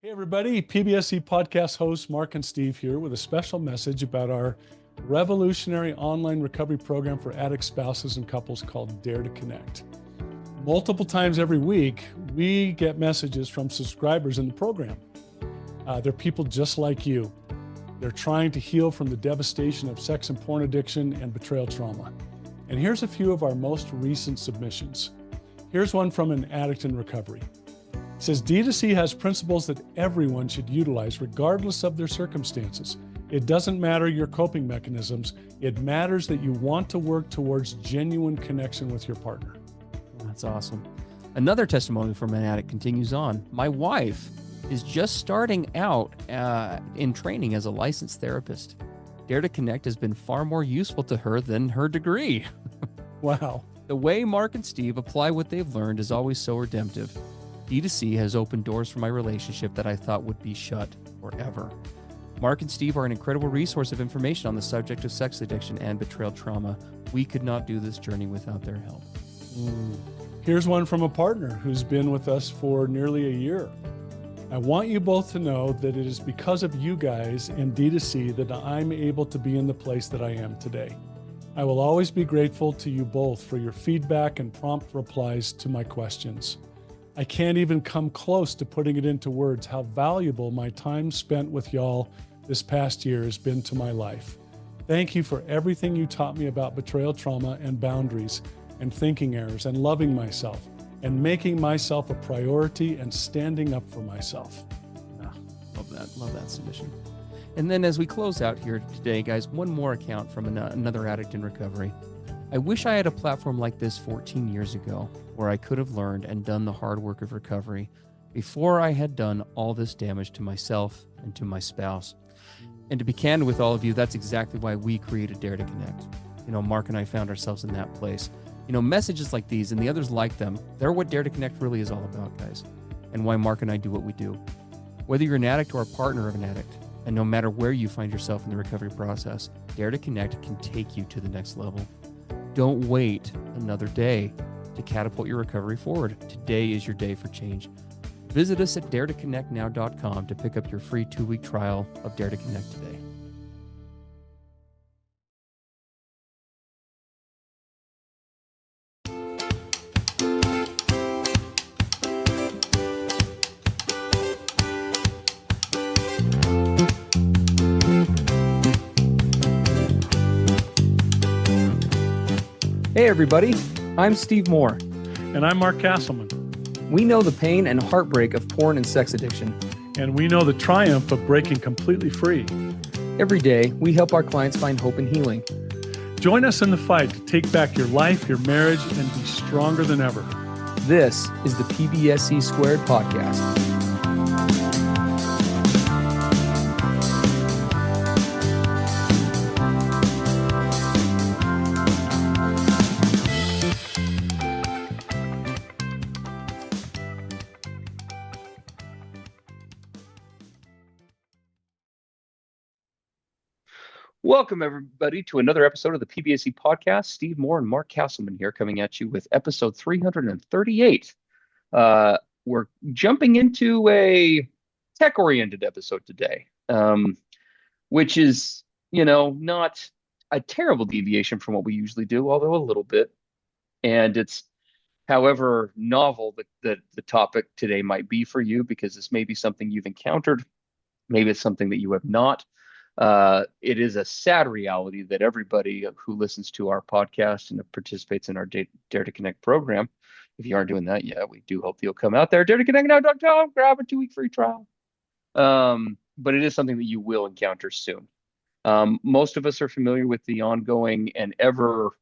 Hey everybody, PBSE podcast hosts Mark and Steve here with a special message about our revolutionary online recovery program for addict spouses and couples called Dare to Connect. Multiple times every week, we get messages from subscribers in the program. They're people just like you. They're trying to heal from the devastation of sex and porn addiction and betrayal trauma. And here's a few of our most recent submissions. Here's one from an addict in recovery. It says, D2C has principles that everyone should utilize regardless of their circumstances. It doesn't matter your coping mechanisms. It matters that you want to work towards genuine connection with your partner. That's awesome. Another testimony from an addict continues on. My wife is just starting out in training as a licensed therapist. Dare to Connect has been far more useful to her than her degree. Wow. The way Mark and Steve apply what they've learned is always so redemptive. D2C has opened doors for my relationship that I thought would be shut forever. Mark and Steve are an incredible resource of information on the subject of sex addiction and betrayal trauma. We could not do this journey without their help. Here's one from a partner who's been with us for nearly a year. I want you both to know that it is because of you guys and D2C that I'm able to be in the place that I am today. I will always be grateful to you both for your feedback and prompt replies to my questions. I can't even come close to putting it into words how valuable my time spent with y'all this past year has been to my life. Thank you for everything you taught me about betrayal trauma and boundaries and thinking errors and loving myself and making myself a priority and standing up for myself. Love that submission. And then as we close out here today, guys, one more account from another addict in recovery. I wish I had a platform like this 14 years ago where I could have learned and done the hard work of recovery before I had done all this damage to myself and to my spouse. And to be candid with all of you, that's exactly why we created Dare to Connect. Mark and I found ourselves in that place. Messages like these and the others like them, they're what Dare to Connect really is all about, guys, and why Mark and I do what we do. Whether you're an addict or a partner of an addict, and no matter where you find yourself in the recovery process, Dare to Connect can take you to the next level. Don't wait another day to catapult your recovery forward. Today is your day for change. Visit us at daretoconnectnow.com to pick up your free 2-week trial of Dare to Connect today. Hey everybody, I'm Steve Moore. And I'm Mark Castleman. We know the pain and heartbreak of porn and sex addiction. And we know the triumph of breaking completely free. Every day, we help our clients find hope and healing. Join us in the fight to take back your life, your marriage, and be stronger than ever. This is the PBSC Squared podcast. Welcome, everybody, to another episode of the PBSC podcast. Steve Moore and Mark Castleman here coming at you with episode 338. We're jumping into a tech-oriented episode today, which is, not a terrible deviation from what we usually do, although a little bit. And it's, however novel the topic today might be for you, because this may be something you've encountered. Maybe it's something that you have not. It is a sad reality that everybody who listens to our podcast and participates in our Dare to Connect program, if you aren't doing that yet, we do hope you'll come out there, daretoconnectnow.com, grab a 2-week free trial. But it is something that you will encounter soon. Most of us are familiar with the ongoing and ever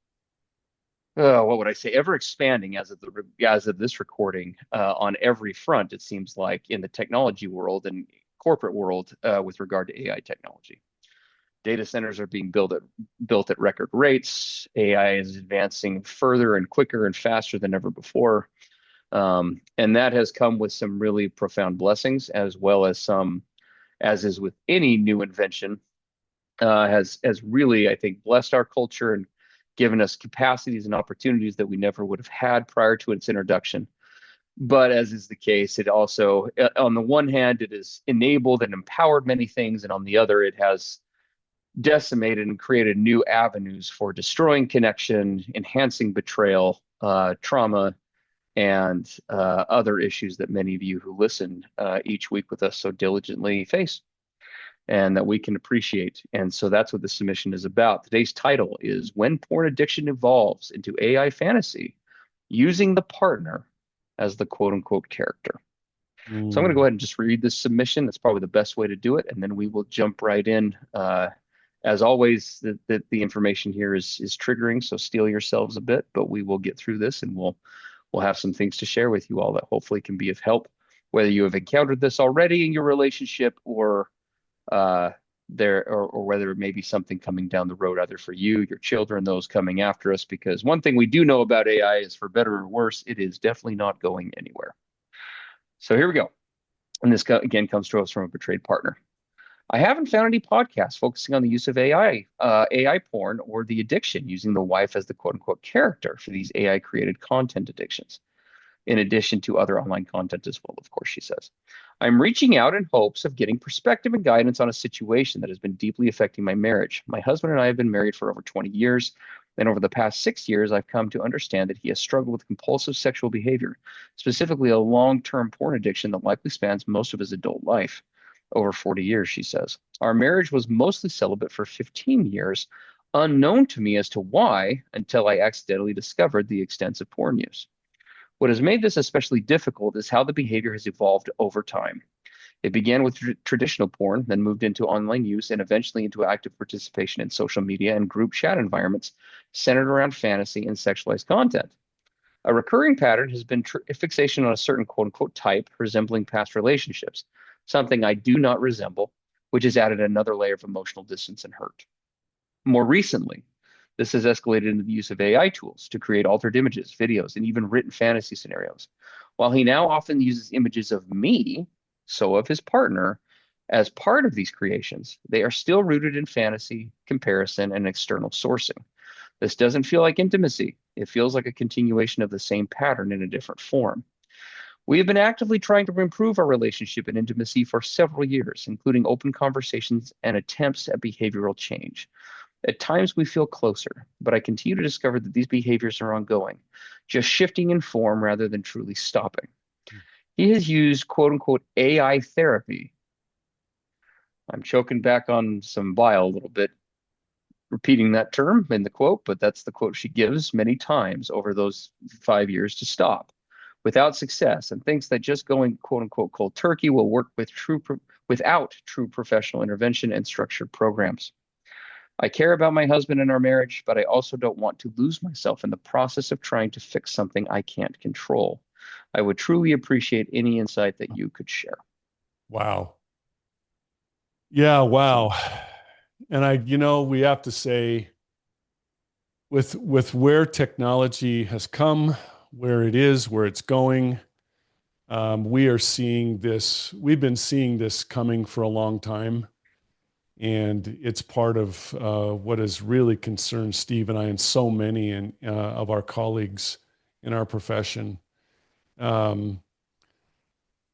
expanding as of this recording on every front, it seems like, in the technology world and corporate world with regard to AI technology. Data centers are being built at record rates. AI is advancing further and quicker and faster than ever before. And that has come with some really profound blessings, as well as some, as is with any new invention, has really, I think, blessed our culture and given us capacities and opportunities that we never would have had prior to its introduction. But as is the case, it also, on the one hand, it has enabled and empowered many things, and on the other, it has decimated and created new avenues for destroying connection, enhancing betrayal, trauma, and other issues that many of you who listen each week with us so diligently face and that we can appreciate. And so that's what the submission is about. Today's title is When Porn Addiction Evolves into AI Fantasy, Using the Partner as the quote unquote character. So I'm going to go Mm. ahead and just read this submission. That's probably the best way to do it. And then we will jump right in. As always, the information here is triggering, so steel yourselves a bit, but we will get through this and we'll have some things to share with you all that hopefully can be of help, whether you have encountered this already in your relationship or or whether it may be something coming down the road, either for you, your children, those coming after us. Because one thing we do know about AI is, for better or worse, it is definitely not going anywhere. So here we go. And this again comes to us from a betrayed partner. I haven't found any podcasts focusing on the use of AI porn, or the addiction using the wife as the quote unquote character for these AI created content addictions, in addition to other online content as well, of course, she says. I'm reaching out in hopes of getting perspective and guidance on a situation that has been deeply affecting my marriage. My husband and I have been married for over 20 years, and over the past 6 years, I've come to understand that he has struggled with compulsive sexual behavior, specifically a long-term porn addiction that likely spans most of his adult life, over 40 years, she says. Our marriage was mostly celibate for 15 years, unknown to me as to why, until I accidentally discovered the extensive porn use. What has made this especially difficult is how the behavior has evolved over time. It began with traditional porn, then moved into online use, and eventually into active participation in social media and group chat environments centered around fantasy and sexualized content. A recurring pattern has been fixation on a certain quote unquote type resembling past relationships, something I do not resemble, which has added another layer of emotional distance and hurt. More recently, this has escalated into the use of AI tools to create altered images, videos, and even written fantasy scenarios. While he now often uses images of me, so of his partner, as part of these creations, they are still rooted in fantasy, comparison, and external sourcing. This doesn't feel like intimacy. It feels like a continuation of the same pattern in a different form. We have been actively trying to improve our relationship and intimacy for several years, including open conversations and attempts at behavioral change. At times we feel closer, but I continue to discover that these behaviors are ongoing, just shifting in form rather than truly stopping. He has used quote unquote AI therapy. I'm choking back on some bile a little bit, repeating that term in the quote, but that's the quote she gives many times over those 5 years to stop, without success, and thinks that just going quote unquote cold turkey will work without true professional intervention and structured programs. I care about my husband and our marriage, but I also don't want to lose myself in the process of trying to fix something I can't control. I would truly appreciate any insight that you could share. Wow. Yeah, So, wow. And we have to say, with where technology has come, where it is, where it's going, we are seeing this. We've been seeing this coming for a long time, and it's part of what has really concerned Steve and I and so many of our colleagues in our profession. Um,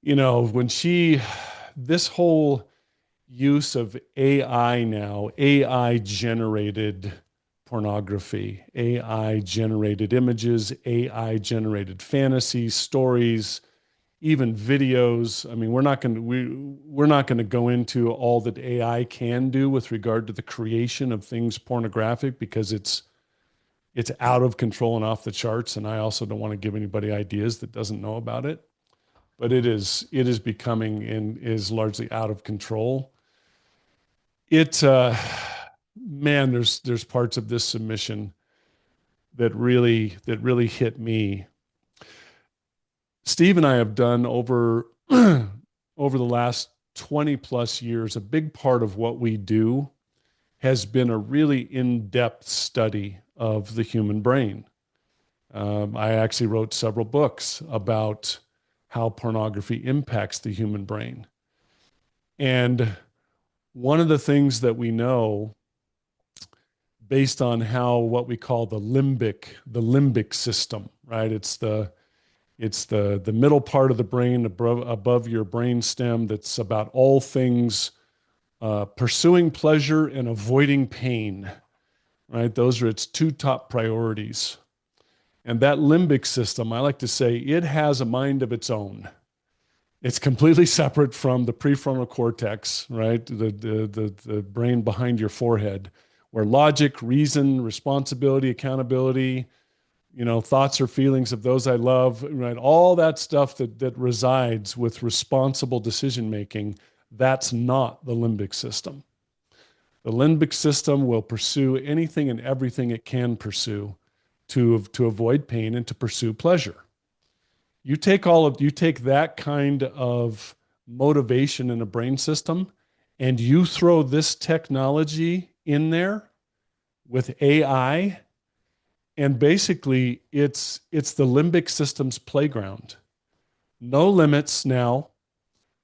when this whole use of AI now, AI generated pornography, AI generated images, AI generated fantasies, stories, even videos. I mean, we're not going to go into all that AI can do with regard to the creation of things pornographic, because it's out of control and off the charts. And I also don't want to give anybody ideas that doesn't know about it. But it is becoming and is largely out of control. It Man, there's parts of this submission that really hit me. Steve and I have done over over the last 20 plus years, a big part of what we do has been a really in-depth study of the human brain. I actually wrote several books about how pornography impacts the human brain. And one of the things that we know, based on how what we call the limbic system, right? It's the middle part of the brain above your brain stem that's about all things pursuing pleasure and avoiding pain, right? Those are its two top priorities. And that limbic system, I like to say, it has a mind of its own. It's completely separate from the prefrontal cortex, right? The brain behind your forehead, where logic, reason, responsibility, accountability, thoughts or feelings of those I love, right? All that stuff that resides with responsible decision making, that's not the limbic system. The limbic system will pursue anything and everything it can pursue to avoid pain and to pursue pleasure. You take that kind of motivation in a brain system and you throw this technology in there with AI, and basically it's the limbic system's playground. No limits now.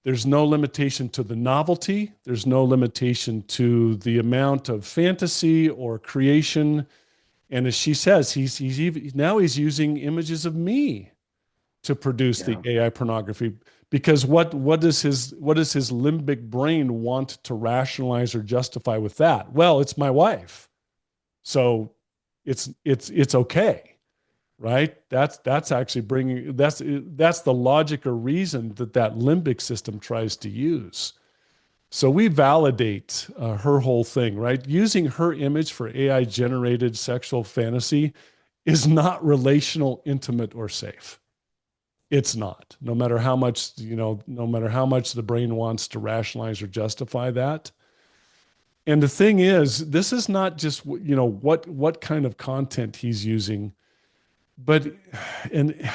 There's no limitation to the novelty. There's no limitation to the amount of fantasy or creation. And as she says, he's using images of me to produce the AI pornography, because what does his limbic brain want to rationalize or justify with that? Well, it's my wife, so it's okay, right? That's actually that's the logic or reason that limbic system tries to use. So we validate her whole thing, right? Using her image for AI generated sexual fantasy is not relational, intimate, or safe. It's not. No matter how much the brain wants to rationalize or justify that. And the thing is, this is not just what kind of content he's using, and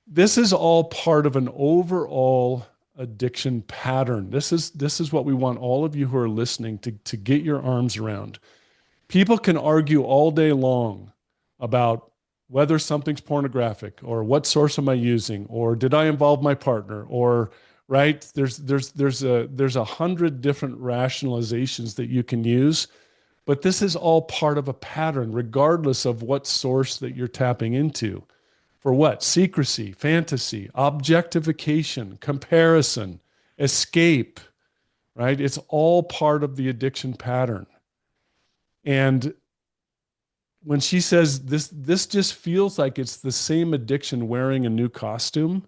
this is all part of an overall addiction pattern. This is what we want all of you who are listening to get your arms around. People can argue all day long about whether something's pornographic or what source am I using, or did I involve my partner, or right? There's 100 different rationalizations that you can use, but this is all part of a pattern, regardless of what source that you're tapping into. For what? Secrecy, fantasy, objectification, comparison, escape, right? It's all part of the addiction pattern. And when she says this just feels like it's the same addiction wearing a new costume,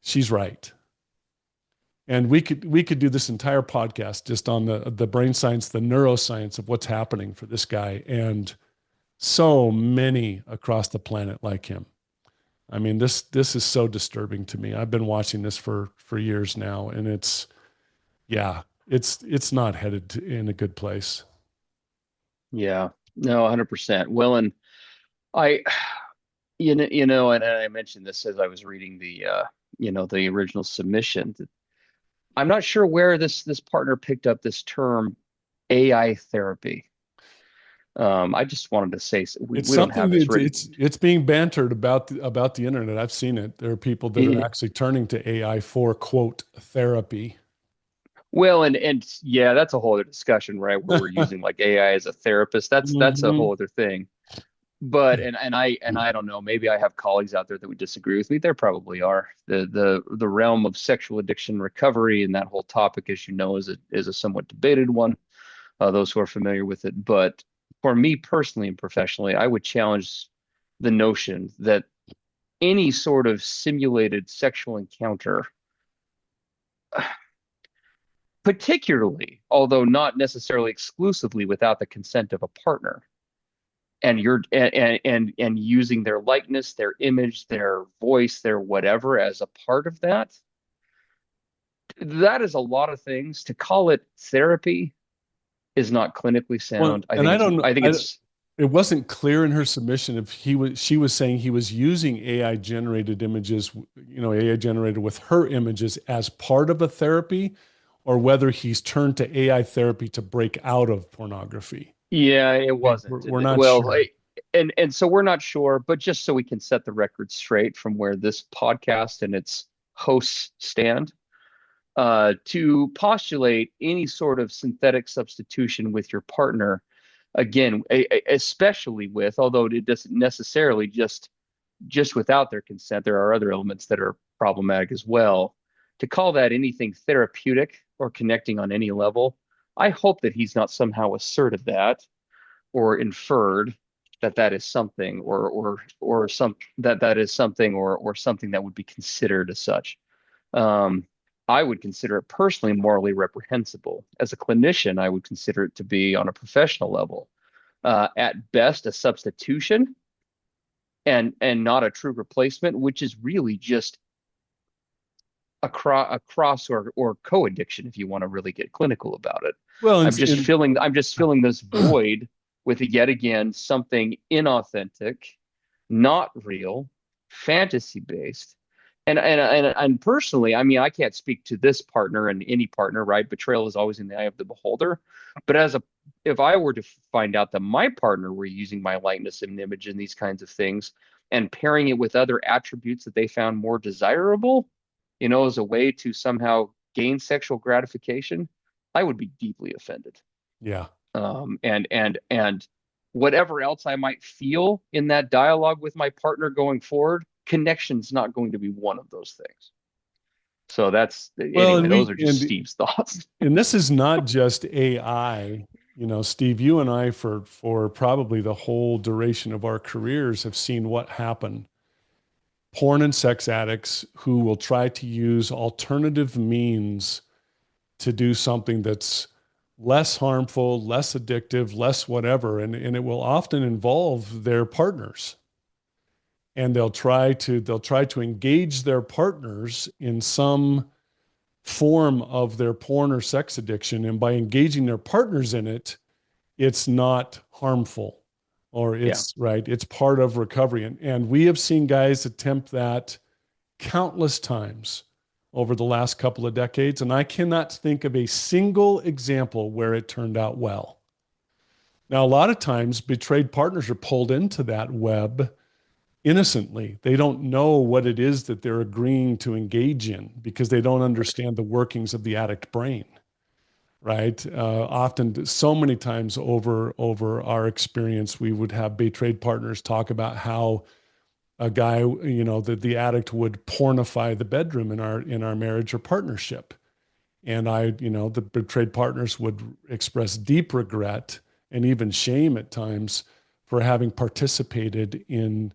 she's right. And we could do this entire podcast just on the brain science, the neuroscience of what's happening for this guy, and so many across the planet like him. I mean, this is so disturbing to me. I've been watching this for years now, and it's not headed in a good place. Yeah, no, 100%. Well, and I, and I mentioned this as I was reading the original submission. I'm not sure where this partner picked up this term AI therapy. I just wanted to say we don't have this written. It's being bantered about the internet. I've seen it. There are people that are actually turning to AI for quote therapy. Well, and yeah, that's a whole other discussion, right? Where we're using like AI as a therapist. That's a whole other thing. But and I don't know, maybe I have colleagues out there that would disagree with me. There probably are. The realm of sexual addiction recovery and that whole topic, as you know, is a somewhat debated one. Those who are familiar with it. But for me personally and professionally, I would challenge the notion that any sort of simulated sexual encounter, particularly, although not necessarily exclusively without the consent of a partner, and using their likeness, their image, their voice, their whatever as a part of that is a lot of things. To call it therapy is not clinically sound. It wasn't clear in her submission if she was saying he was using AI generated images, AI generated with her images as part of a therapy, or whether he's turned to AI therapy to break out of pornography. Yeah, it wasn't. We're not sure. And so we're not sure, but just so we can set the record straight from where this podcast and its hosts stand, to postulate any sort of synthetic substitution with your partner, again, especially with, although it doesn't necessarily just just without their consent, there are other elements that are problematic as well. To call that anything therapeutic or connecting on any level, I hope that he's not somehow asserted that or inferred that that is something or some that is something or something that would be considered as such. Um, I would consider it personally morally reprehensible. As a clinician, I would consider it to be on a professional level, at best, a substitution and not a true replacement, which is really just a cross or co-addiction, if you want to really get clinical about it. Well, I'm just filling this void with yet again something inauthentic, not real, fantasy based. And personally, I mean, I can't speak to this partner and any partner, right? Betrayal is always in the eye of the beholder. But if I were to find out that my partner were using my likeness and image in these kinds of things and pairing it with other attributes that they found more desirable, as a way to somehow gain sexual gratification, I would be deeply offended. yeah. And whatever else I might feel in that dialogue with my partner going forward, connection's not going to be one of those things. So anyway, those are just Steve's thoughts. And this is not just AI. Steve, you and I for probably the whole duration of our careers have seen what happen. Porn and sex addicts who will try to use alternative means to do something that's less harmful, less addictive, less whatever, and it will often involve their partners. And they'll try to engage their partners in some form of their porn or sex addiction. And by engaging their partners in it, it's not harmful, or it's right. It's part of recovery. And we have seen guys attempt that countless times over the last couple of decades. And I cannot think of a single example where it turned out well. Now, a lot of times betrayed partners are pulled into that web innocently. They don't know what it is that they're agreeing to engage in because they don't understand the workings of the addict brain, right? Often, so many times over our experience, we would have betrayed partners talk about how a guy, the addict would pornify the bedroom in our marriage or partnership. And the betrayed partners would express deep regret and even shame at times for having participated in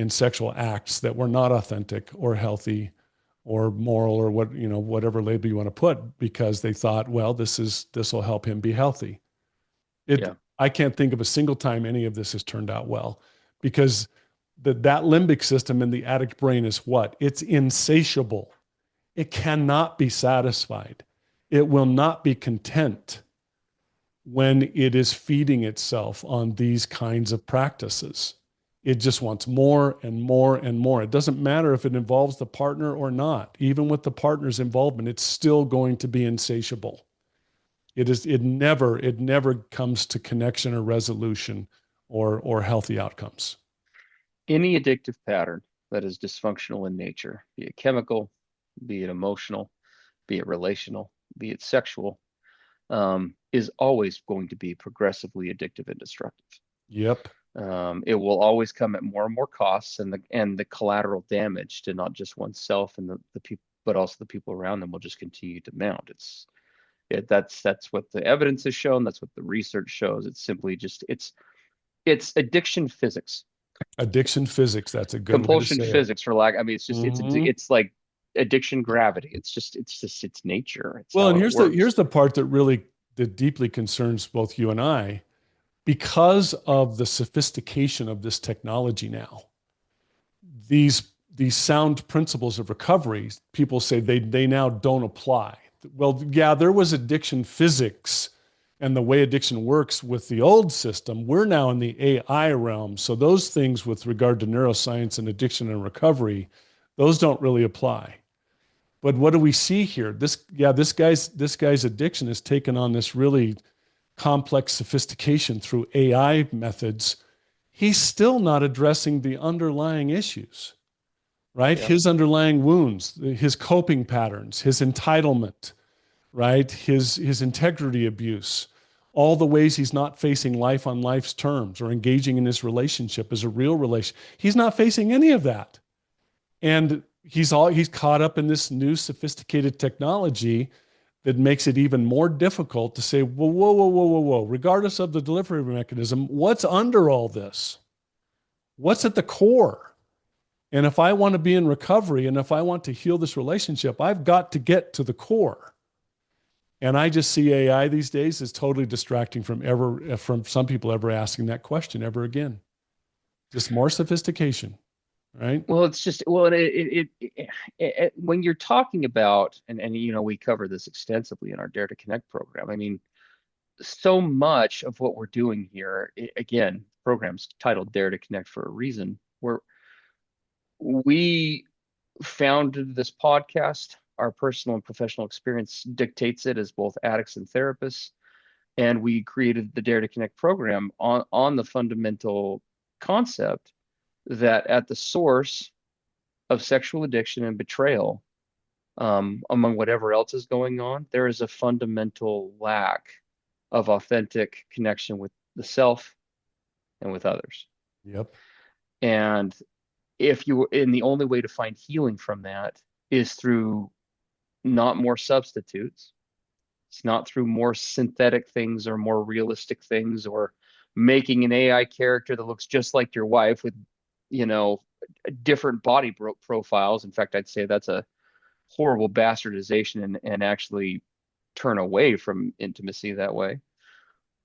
sexual acts that were not authentic or healthy or moral or whatever label you want to put, because they thought, well, this will help him be healthy. I can't think of a single time any of this has turned out well, because that limbic system in the addict brain is what? It's insatiable. It cannot be satisfied. It will not be content when it is feeding itself on these kinds of practices. It just wants more and more and more. It doesn't matter if it involves the partner or not. Even with the partner's involvement, it's still going to be insatiable. It never comes to connection or resolution or healthy outcomes. Any addictive pattern that is dysfunctional in nature, be it chemical, be it emotional, be it relational, be it sexual, is always going to be progressively addictive and destructive. Yep. It will always come at more and more costs, and the collateral damage to not just oneself and the people, but also the people around them will just continue to mount. That's what the evidence has shown. That's what the research shows. It's simply just it's addiction physics. Addiction physics. That's a good compulsion way to say physics, for lack. I mean, it's just it's like addiction gravity. It's nature. It's well, and here's the part that deeply concerns both you and I. Because of the sophistication of this technology now, these sound principles of recovery, people say they now don't apply. Well, yeah, there was addiction physics and the way addiction works with the old system. We're now in the AI realm. So those things with regard to neuroscience and addiction and recovery, those don't really apply. But what do we see here? This guy's addiction has taken on this really complex sophistication through AI methods. He's still not addressing the underlying issues, right? Yeah. His underlying wounds, his coping patterns, his entitlement, right? His integrity abuse. all the ways he's not facing life on life's terms or engaging in his relationship as a real relation. He's not facing any of that. And he's caught up in this new sophisticated technology that makes it even more difficult to say, whoa, whoa, whoa, whoa, whoa, whoa, regardless of the delivery mechanism, what's under all this? What's at the core? And if I want to be in recovery and if I want to heal this relationship, I've got to get to the core. And I just see AI these days as totally distracting from some people ever asking that question ever again. Just more sophistication, right? Well, it's just well, when you're talking about, and we cover this extensively in our Dare to Connect program. I mean, so much of what we're doing here, again, program's titled Dare to Connect for a reason. We founded this podcast. Our personal and professional experience dictates it as both addicts and therapists. And we created the Dare to Connect program on the fundamental concept that at the source of sexual addiction and betrayal, among whatever else is going on, there is a fundamental lack of authentic connection with the self and with others. Yep. And the only way to find healing from that is through not more substitutes. It's not through more synthetic things or more realistic things or making an AI character that looks just like your wife with, different body profiles. In fact, I'd say that's a horrible bastardization and actually turn away from intimacy that way.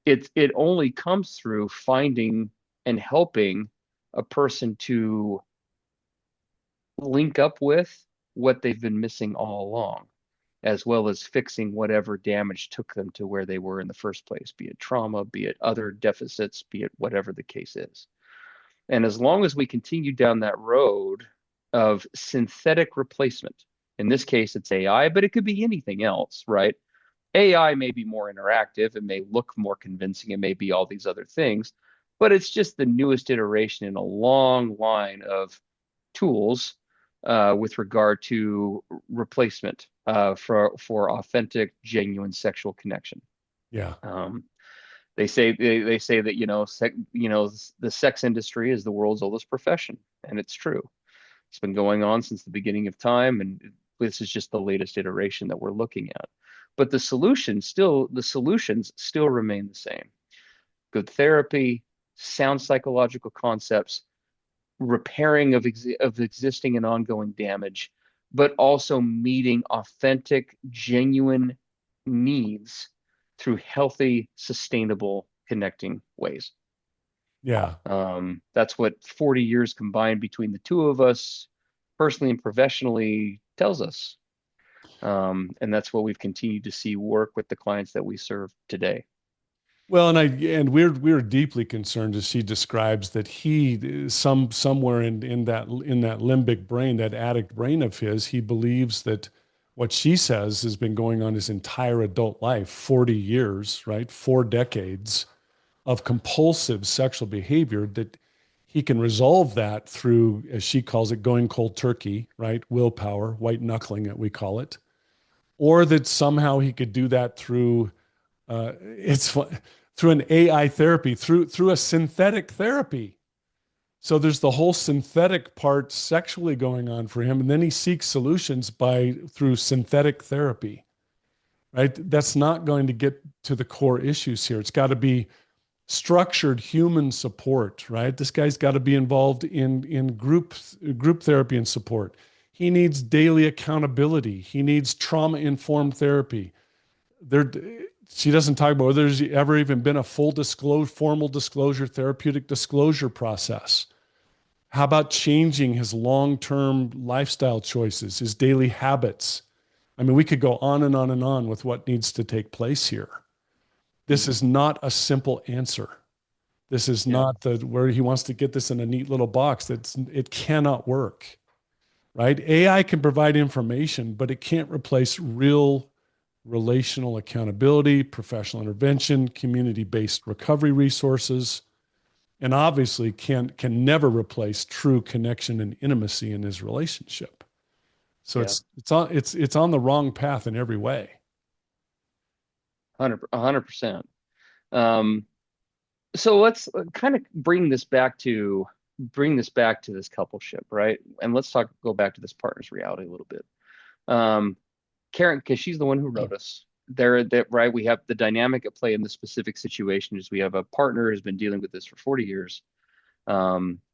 It only comes through finding and helping a person to link up with what they've been missing all along, as well as fixing whatever damage took them to where they were in the first place, be it trauma, be it other deficits, be it whatever the case is. And as long as we continue down that road of synthetic replacement, in this case, it's AI, but it could be anything else, right? AI may be more interactive, it may look more convincing, it may be all these other things, but it's just the newest iteration in a long line of tools with regard to replacement for authentic, genuine sexual connection. Yeah. They say that the sex industry is the world's oldest profession, and it's true. It's been going on since the beginning of time, and this is just the latest iteration that we're looking at. But the solutions still remain the same. Good therapy, sound psychological concepts, repairing of existing and ongoing damage, but also meeting authentic, genuine needs through healthy, sustainable, connecting ways. Yeah. That's what 40 years combined between the two of us, personally and professionally, tells us. And that's what we've continued to see work with the clients that we serve today. Well, and we're deeply concerned, as she describes, that he somewhere in that limbic brain, that addict brain of his, he believes that what she says has been going on his entire adult life, 40 years, right? 4 decades of compulsive sexual behavior, that he can resolve that through, as she calls it, going cold turkey, right? Willpower, white knuckling it, we call it. Or that somehow he could do that through through an AI therapy, through a synthetic therapy. So there's the whole synthetic part sexually going on for him, and then he seeks solutions through synthetic therapy. Right? That's not going to get to the core issues here. It's got to be structured human support, right? This guy's got to be involved in group therapy and support. He needs daily accountability. He needs trauma-informed therapy. She doesn't talk about whether there's ever even been a formal disclosure, therapeutic disclosure process. How about changing his long-term lifestyle choices, his daily habits? I mean, we could go on and on and on with what needs to take place here. This is not a simple answer. This is not where he wants to get this in a neat little box. It cannot work, right? AI can provide information, but it can't replace real relational accountability, professional intervention, community-based recovery resources, and obviously can never replace true connection and intimacy in his relationship. So it's on the wrong path in every way. 100%. Um, so let's kind of bring this back to this coupleship, right? And let's go back to this partner's reality a little bit. Um, Karen, because she's the one who wrote us. That right. We have the dynamic at play in this specific situation is we have a partner who's been dealing with this for 40 years.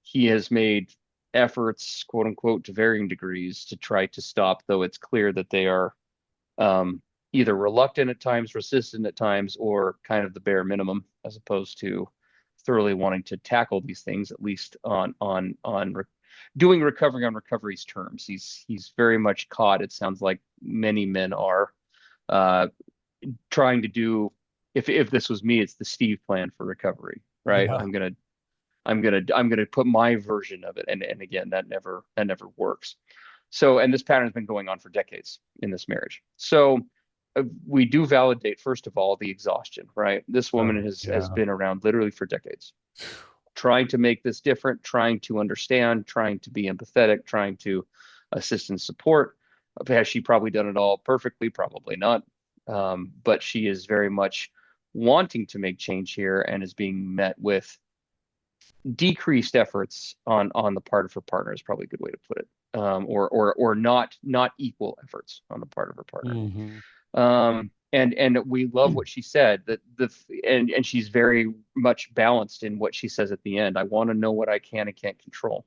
He has made efforts, quote unquote, to varying degrees to try to stop, though it's clear that they are um, either reluctant at times, resistant at times, or kind of the bare minimum, as opposed to thoroughly wanting to tackle these things, at least doing recovery on recovery's terms. He's very much caught. It sounds like many men are uh, trying to do. If this was me, it's the Steve plan for recovery, right? Yeah. I'm gonna put my version of it, and again, that never works. So, and this pattern has been going on for decades in this marriage. So, we do validate, first of all, the exhaustion, right? This woman has Yeah. been around literally for decades, trying to make this different, trying to understand, trying to be empathetic, trying to assist and support. Has she probably done it all perfectly? Probably not. But she is very much wanting to make change here and is being met with decreased efforts on the part of her partner is probably a good way to put it. Or not equal efforts on the part of her partner. Hmm. And we love what she said, that and she's very much balanced in what she says at the end. I want to know what I can and can't control.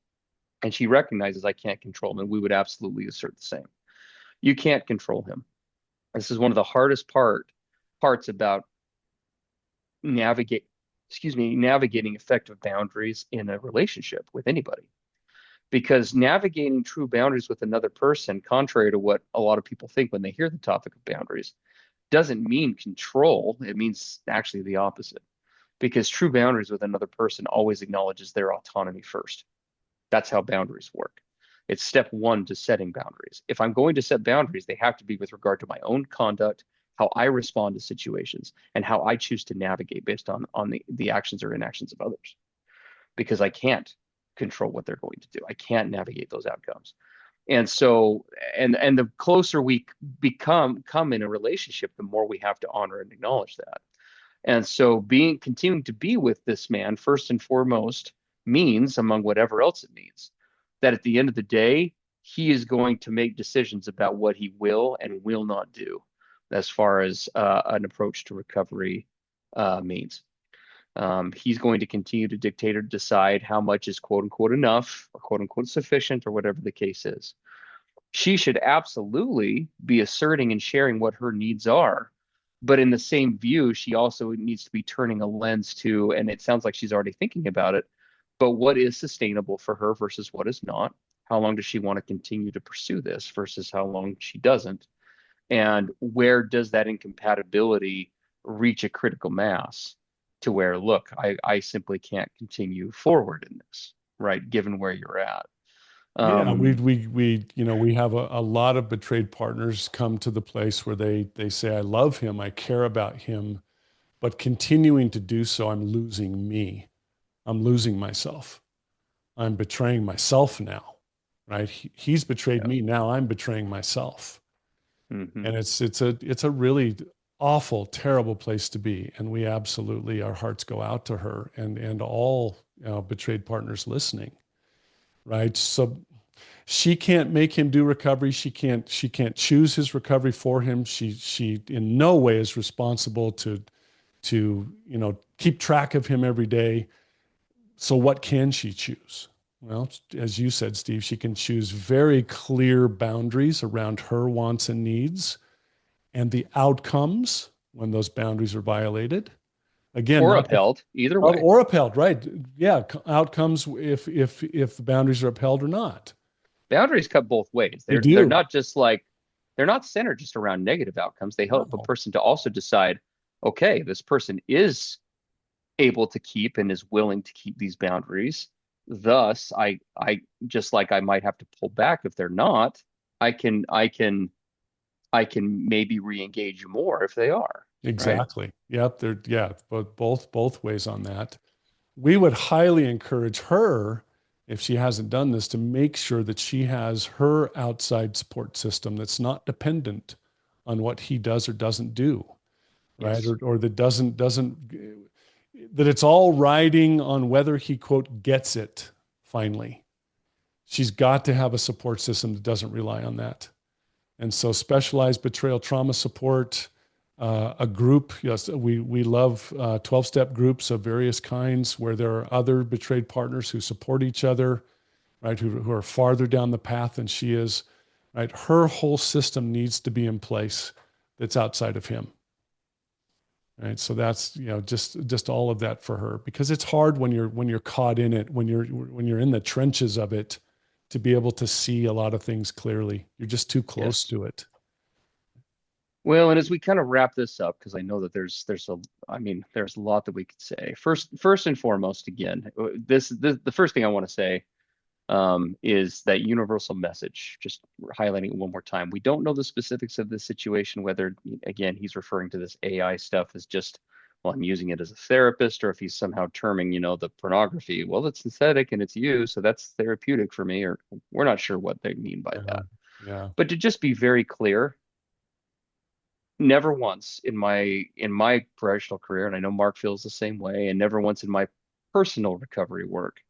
And she recognizes I can't control him, and we would absolutely assert the same. You can't control him. This is one of the hardest parts about navigate navigating effective boundaries in a relationship with anybody, because navigating true boundaries with another person, contrary to what a lot of people think when they hear the topic of boundaries, doesn't mean control. It means actually the opposite, because true boundaries with another person always acknowledges their autonomy first. That's how boundaries work. It's step one to setting boundaries. If I'm going to set boundaries, they have to be with regard to my own conduct, how I respond to situations, and how I choose to navigate based on the actions or inactions of others. Because I can't control what they're going to do. I can't navigate those outcomes. And so, and the closer we come in a relationship, the more we have to honor and acknowledge that. And so continuing to be with this man first and foremost means, among whatever else it means, that at the end of the day, he is going to make decisions about what he will and will not do as far as an approach to recovery means. He's going to continue to dictate or decide how much is quote unquote enough or quote unquote sufficient or whatever the case is. She should absolutely be asserting and sharing what her needs are. But in the same view, she also needs to be turning a lens to, and it sounds like she's already thinking about it, but what is sustainable for her versus what is not? How long does she want to continue to pursue this versus how long she doesn't? And where does that incompatibility reach a critical mass to where, look, I simply can't continue forward in this, right? Given where you're at. Yeah, Um, we have a lot of betrayed partners come to the place where they say, I love him, I care about him, but continuing to do so, I'm losing me. I'm losing myself. I'm betraying myself now, right? He's betrayed yeah. me. Now I'm betraying myself. Hmm. And it's a really awful, terrible place to be. And we absolutely, our hearts go out to her and all betrayed partners listening, right? So she can't make him do recovery. She can't choose his recovery for him. She in no way is responsible to keep track of him every day. So what can she choose? Well, as you said, Steve, she can choose very clear boundaries around her wants and needs and the outcomes when those boundaries are violated. Again, Or not the, upheld, either way. or upheld, right? Yeah, outcomes if the boundaries are upheld or not. Boundaries cut both ways. They They're do. not just like they're not centered just around negative outcomes. They help a No, person to also decide, okay, this person is able to keep and is willing to keep these boundaries. Thus, I just like I might have to pull back if they're not, I can maybe re-engage you more if they are, right? exactly. Yep. Yeah, but both ways on that. We would highly encourage her, if she hasn't done this, to make sure that she has her outside support system that's not dependent on what he does or doesn't do. right? Yes. Or that doesn't that it's all riding on whether he quote gets it finally. She's got to have a support system that doesn't rely on that. And so specialized betrayal trauma support, a group, yes, we love 12-step groups of various kinds where there are other betrayed partners who support each other, right? Who are farther down the path than she is, right? Her whole system needs to be in place that's outside of him. Right. So that's, just all of that for her, because it's hard when you're caught in it, when you're in the trenches of it, to be able to see a lot of things clearly. You're just too close Yes. to it. Well, and as we kind of wrap this up, because I know that there's a lot that we could say. First and foremost, again, the first thing I want to say is that universal message, just highlighting it one more time. We don't know the specifics of this situation, whether, again, he's referring to this AI stuff as just, well, I'm using it as a therapist, or if he's somehow terming, the pornography, well, it's synthetic and it's you, so that's therapeutic for me, or we're not sure what they mean by Yeah. that. Yeah. But to just be very clear, never once in my professional career, and I know Mark feels the same way, and never once in my personal recovery work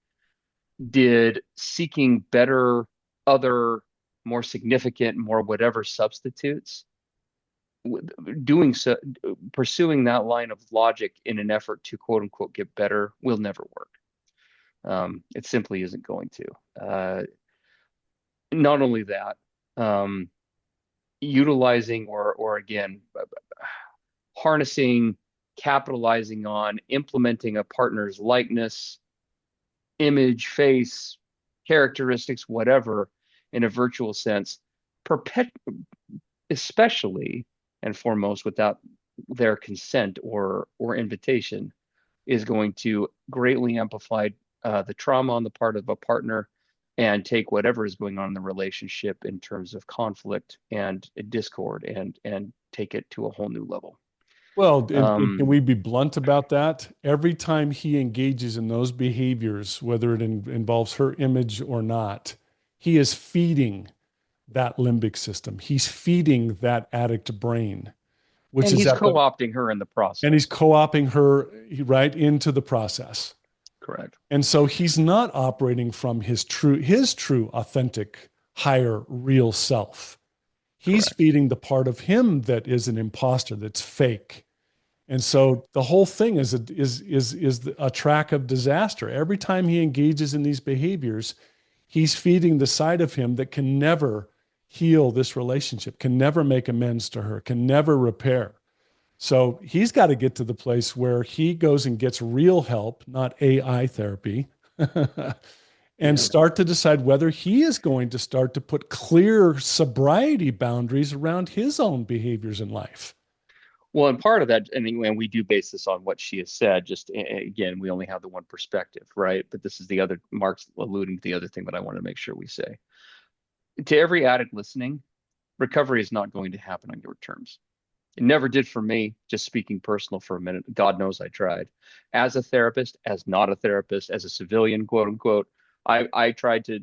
did seeking better, other, more significant, more whatever substitutes, doing so, pursuing that line of logic in an effort to quote unquote get better will never work. It simply isn't going to. Not only that, utilizing or again, harnessing, capitalizing on, implementing a partner's likeness, image, face, characteristics, whatever, in a virtual sense, especially and foremost without their consent or invitation, is going to greatly amplify the trauma on the part of a partner and take whatever is going on in the relationship in terms of conflict and discord and take it to a whole new level. Well, and can we be blunt about that? Every time he engages in those behaviors, whether it involves her image or not, he is feeding that limbic system. He's feeding that addict brain, which And is he's at the, co-opting her in the and he's process. co-opting her right into the process. Correct. And so he's not operating from his true, authentic, higher, real self. He's Correct. feeding the part of him that is an imposter, that's fake. And so the whole thing is a track of disaster. Every time he engages in these behaviors, he's feeding the side of him that can never heal this relationship, can never make amends to her, can never repair. So he's got to get to the place where he goes and gets real help, not AI therapy, and start to decide whether he is going to start to put clear sobriety boundaries around his own behaviors in life. Well, and part of that, and we do base this on what she has said. Just again, we only have the one perspective, right? But this is the other. Mark's alluding to the other thing that I want to make sure we say to every addict listening: recovery is not going to happen on your terms. It never did for me. Just speaking personal for a minute. God knows I tried. As a therapist, as not a therapist, as a civilian, quote unquote, I tried to.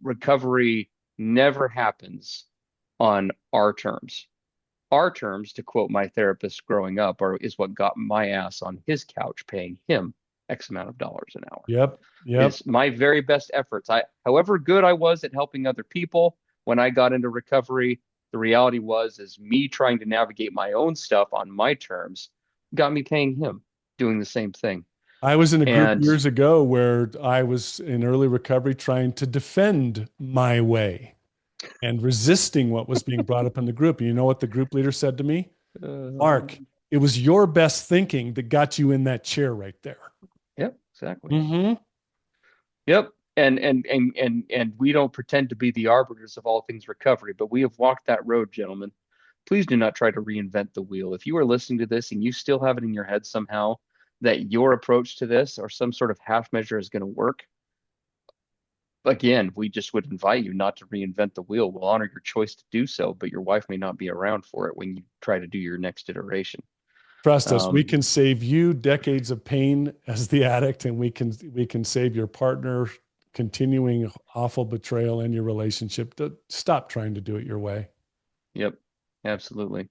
Recovery never happens on our terms. Our terms, to quote my therapist growing up, is what got my ass on his couch paying him X amount of dollars an hour. Yep. Is my very best efforts. However good I was at helping other people when I got into recovery, the reality is me trying to navigate my own stuff on my terms got me paying him doing the same thing. I was in a group And years ago where I was in early recovery trying to defend my way and resisting what was being brought up in the group. And you know what the group leader said to me? Mark, it was your best thinking that got you in that chair right there. yep, exactly. Mm-hmm. Yep. And we don't pretend to be the arbiters of all things recovery, but we have walked that road, gentlemen. Please do not try to reinvent the wheel. If you are listening to this and you still have it in your head somehow that your approach to this or some sort of half measure is going to work, again, we just would invite you not to reinvent the wheel. We'll honor your choice to do so, but your wife may not be around for it when you try to do your next iteration. Trust us, we can save you decades of pain as the addict, and we can save your partner continuing awful betrayal in your relationship. To stop trying to do it your way. Yep, absolutely.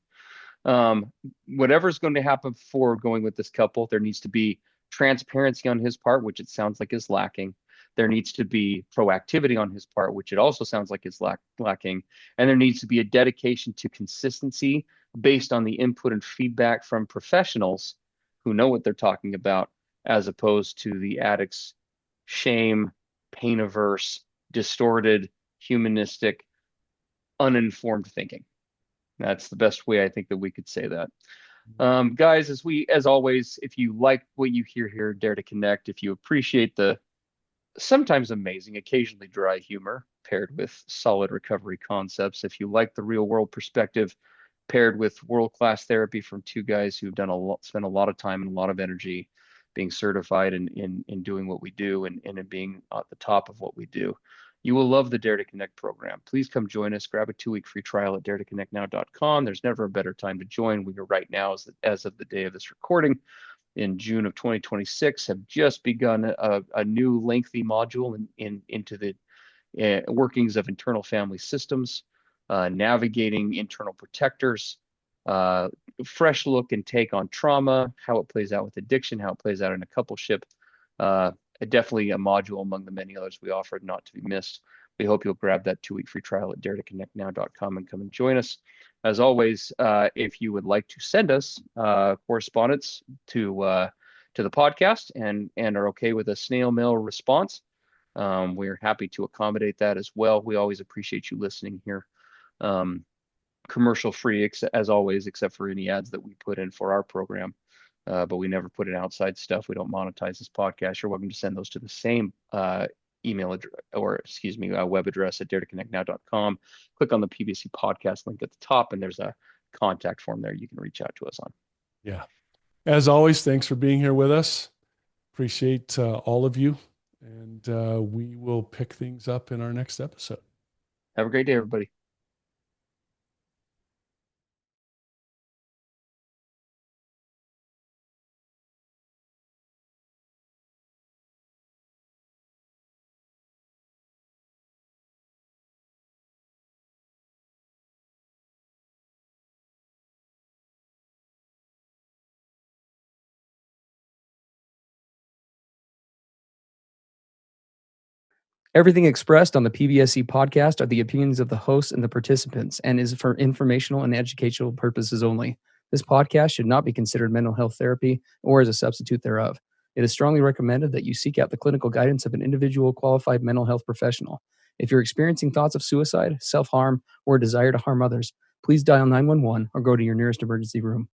Whatever's going to happen forward going with this couple, there needs to be transparency on his part, which it sounds like is lacking. There needs to be proactivity on his part, which it also sounds like is lacking. And there needs to be a dedication to consistency based on the input and feedback from professionals who know what they're talking about, as opposed to the addict's shame, pain averse, distorted, humanistic, uninformed thinking. That's the best way I think that we could say that. Guys, as always, if you like what you hear here, Dare to Connect, if you appreciate the sometimes amazing, occasionally dry humor paired with solid recovery concepts, if you like the real world perspective paired with world-class therapy from two guys who've spent a lot of time and a lot of energy being certified in doing what we do and in being at the top of what we do, you will love the Dare to Connect program. Please come join us. Grab a 2-week free trial at daretoconnectnow.com. There's never a better time to join. We are right now, as of the day of this recording, in June of 2026, have just begun a new lengthy module into the workings of internal family systems, navigating internal protectors, fresh look and take on trauma, how it plays out with addiction, how it plays out in a coupleship. Definitely a module among the many others we offered, not to be missed. We hope you'll grab that 2-week free trial at daretoconnectnow.com and come and join us. As always, if you would like to send us correspondence to the podcast and are okay with a snail mail response, we're happy to accommodate that as well. We always appreciate you listening here. Commercial free, as always, except for any ads that we put in for our program. But we never put in outside stuff. We don't monetize this podcast. You're welcome to send those to the same email address, web address at daretoconnectnow.com. Click on the PBC podcast link at the top, and there's a contact form there you can reach out to us on. Yeah. As always, thanks for being here with us. Appreciate all of you. And we will pick things up in our next episode. Have a great day, everybody. Everything expressed on the PBSC podcast are the opinions of the hosts and the participants and is for informational and educational purposes only. This podcast should not be considered mental health therapy or as a substitute thereof. It is strongly recommended that you seek out the clinical guidance of an individual qualified mental health professional. If you're experiencing thoughts of suicide, self-harm, or a desire to harm others, please dial 911 or go to your nearest emergency room.